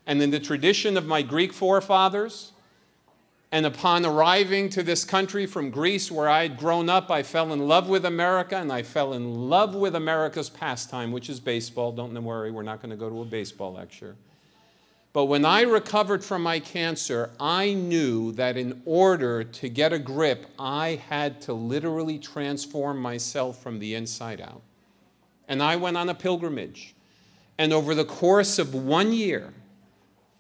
And in the tradition of my Greek forefathers, and upon arriving to this country from Greece where I had grown up, I fell in love with America, and I fell in love with America's pastime, which is baseball. Don't worry, we're not going to go to a baseball lecture. But when I recovered from my cancer, I knew that in order to get a grip, I had to literally transform myself from the inside out. And I went on a pilgrimage. And over the course of 1 year,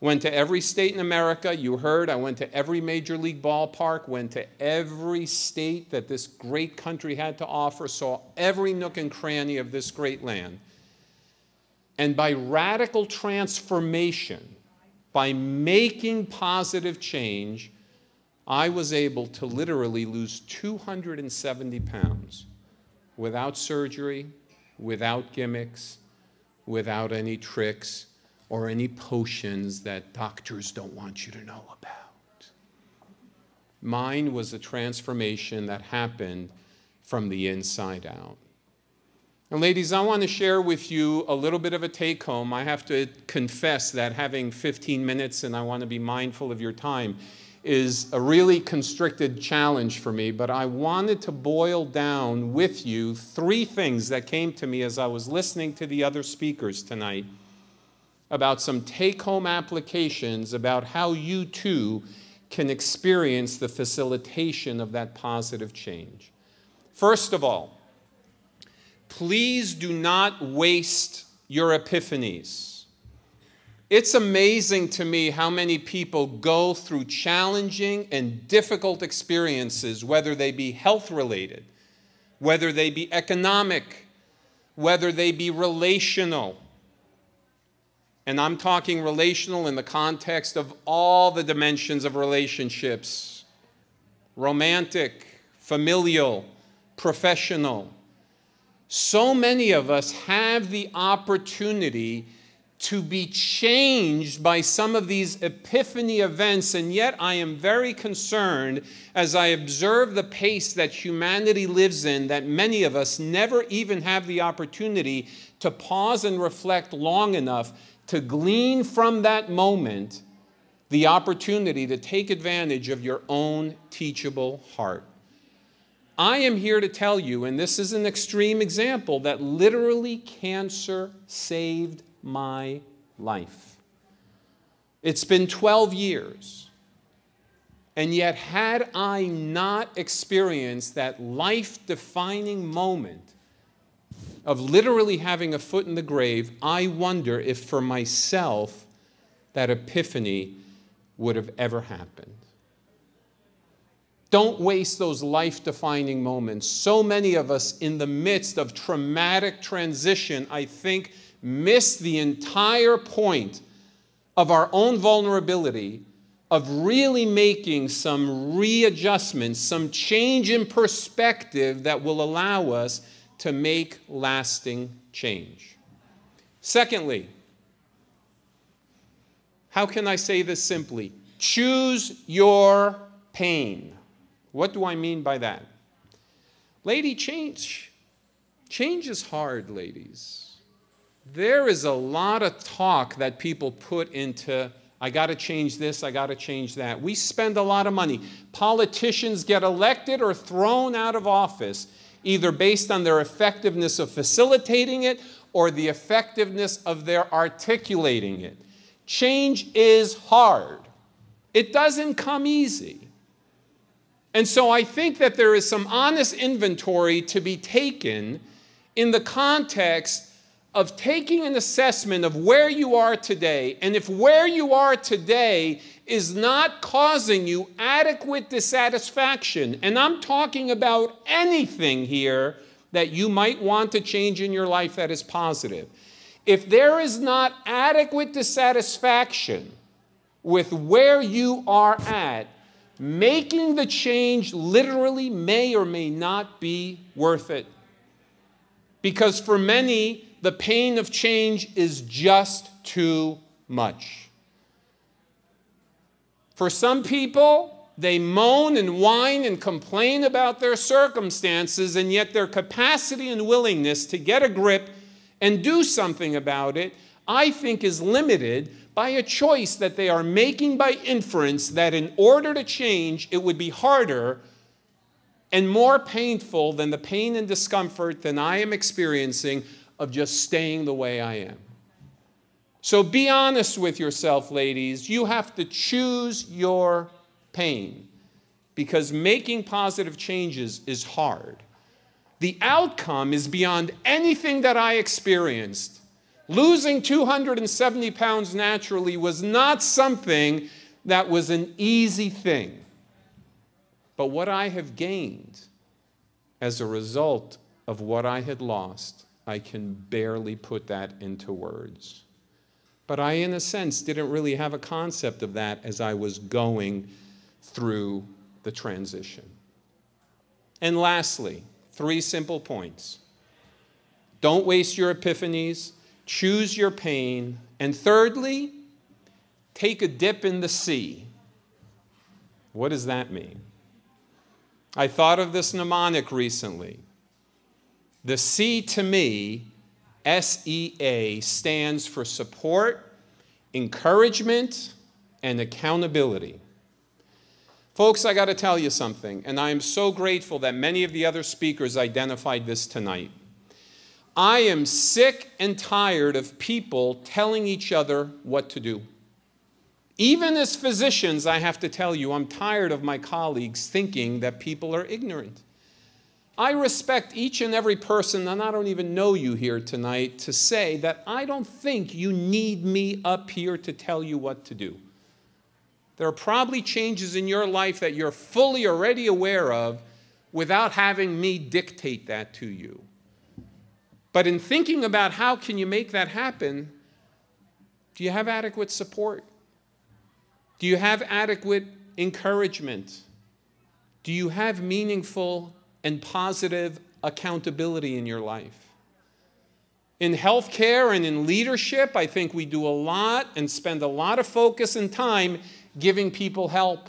went to every state in America. You heard, I went to every major league ballpark, went to every state that this great country had to offer, saw every nook and cranny of this great land. And by radical transformation, by making positive change, I was able to literally lose 270 pounds without surgery, without gimmicks, without any tricks or any potions that doctors don't want you to know about. Mine was a transformation that happened from the inside out. And ladies, I want to share with you a little bit of a take-home. I have to confess that having 15 minutes, and I want to be mindful of your time, is a really constricted challenge for me. But I wanted to boil down with you 3 things that came to me as I was listening to the other speakers tonight about some take-home applications about how you too can experience the facilitation of that positive change. First of all, please do not waste your epiphanies. It's amazing to me how many people go through challenging and difficult experiences, whether they be health-related, whether they be economic, whether they be relational. And I'm talking relational in the context of all the dimensions of relationships: romantic, familial, professional. So many of us have the opportunity to be changed by some of these epiphany events, and yet I am very concerned as I observe the pace that humanity lives in, that many of us never even have the opportunity to pause and reflect long enough to glean from that moment the opportunity to take advantage of your own teachable heart. I am here to tell you, and this is an extreme example, that literally cancer saved my life. It's been 12 years. And yet, had I not experienced that life-defining moment of literally having a foot in the grave, I wonder if for myself that epiphany would have ever happened. Don't waste those life-defining moments. So many of us in the midst of traumatic transition, I think, miss the entire point of our own vulnerability, of really making some readjustments, some change in perspective that will allow us to make lasting change. Secondly, how can I say this simply? Choose your pain. What do I mean by that? Lady, change is hard, ladies. There is a lot of talk that people put into, I got to change this, I got to change that. We spend a lot of money. Politicians get elected or thrown out of office, either based on their effectiveness of facilitating it or the effectiveness of their articulating it. Change is hard. It doesn't come easy. And so I think that there is some honest inventory to be taken in the context of taking an assessment of where you are today, and if where you are today is not causing you adequate dissatisfaction, and I'm talking about anything here that you might want to change in your life that is positive. If there is not adequate dissatisfaction with where you are at, making the change literally may or may not be worth it. Because for many, the pain of change is just too much. For some people, they moan and whine and complain about their circumstances, and yet their capacity and willingness to get a grip and do something about it, I think is limited by a choice that they are making by inference that in order to change, it would be harder and more painful than the pain and discomfort that I am experiencing of just staying the way I am. So be honest with yourself, ladies. You have to choose your pain because making positive changes is hard. The outcome is beyond anything that I experienced. Losing 270 pounds naturally was not something that was an easy thing. But what I have gained as a result of what I had lost, I can barely put that into words. But I, in a sense, didn't really have a concept of that as I was going through the transition. And lastly, 3 simple points. Don't waste your epiphanies. Choose your pain. And thirdly, take a dip in the sea. What does that mean? I thought of this mnemonic recently. The C to me, SEA, stands for support, encouragement, and accountability. Folks, I got to tell you something, and I am so grateful that many of the other speakers identified this tonight. I am sick and tired of people telling each other what to do. Even as physicians, I have to tell you, I'm tired of my colleagues thinking that people are ignorant. I respect each and every person, and I don't even know you here tonight, to say that I don't think you need me up here to tell you what to do. There are probably changes in your life that you're fully already aware of without having me dictate that to you. But in thinking about how can you make that happen, do you have adequate support? Do you have adequate encouragement? Do you have meaningful and positive accountability in your life? In healthcare and in leadership, I think we do a lot and spend a lot of focus and time giving people help.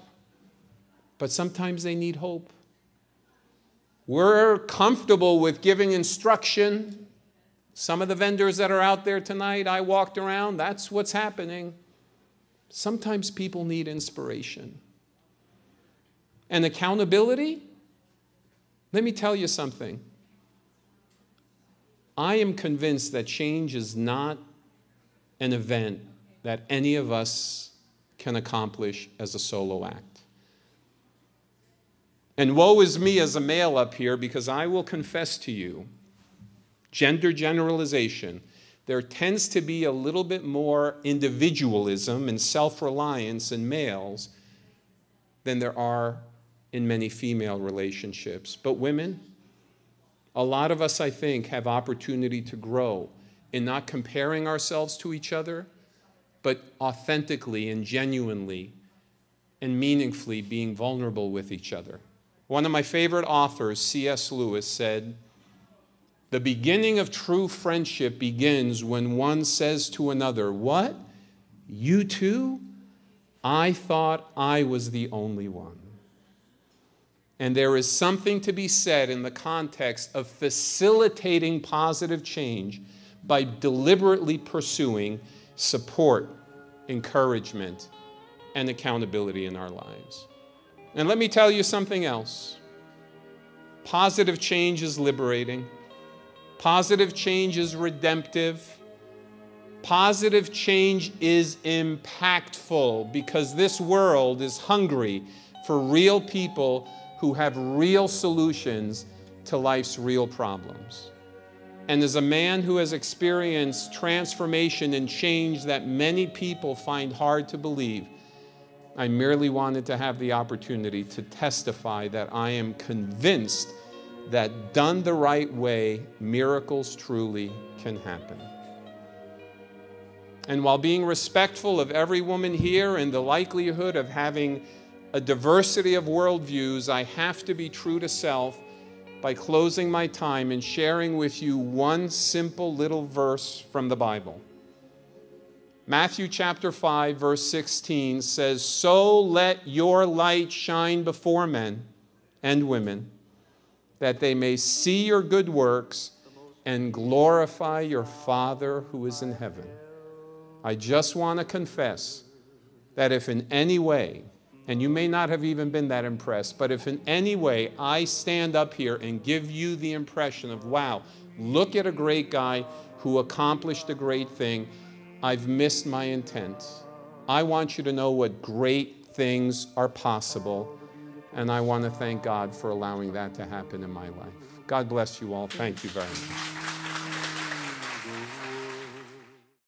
But sometimes they need hope. We're comfortable with giving instruction. Some of the vendors that are out there tonight, I walked around, that's what's happening. Sometimes people need inspiration. And accountability? Let me tell you something. I am convinced that change is not an event that any of us can accomplish as a solo act. And woe is me as a male up here, because I will confess to you, gender generalization, there tends to be a little bit more individualism and self-reliance in males than there are in many female relationships. But women, a lot of us, I think, have opportunity to grow in not comparing ourselves to each other, but authentically and genuinely and meaningfully being vulnerable with each other. One of my favorite authors, C.S. Lewis, said, "The beginning of true friendship begins when one says to another, 'What? You too? I thought I was the only one.'" And there is something to be said in the context of facilitating positive change by deliberately pursuing support, encouragement, and accountability in our lives. And let me tell you something else. Positive change is liberating. Positive change is redemptive. Positive change is impactful, because this world is hungry for real people who have real solutions to life's real problems. And as a man who has experienced transformation and change that many people find hard to believe, I merely wanted to have the opportunity to testify that I am convinced that done the right way, miracles truly can happen. And while being respectful of every woman here and the likelihood of having a diversity of worldviews, I have to be true to self by closing my time and sharing with you one simple little verse from the Bible. Matthew chapter 5, verse 16 says, "So let your light shine before men and women, that they may see your good works and glorify your Father who is in heaven." I just want to confess that if in any way, and you may not have even been that impressed, but if in any way I stand up here and give you the impression of, wow, look at a great guy who accomplished a great thing, I've missed my intent. I want you to know what great things are possible, and I want to thank God for allowing that to happen in my life. God bless you all. Thank you very much.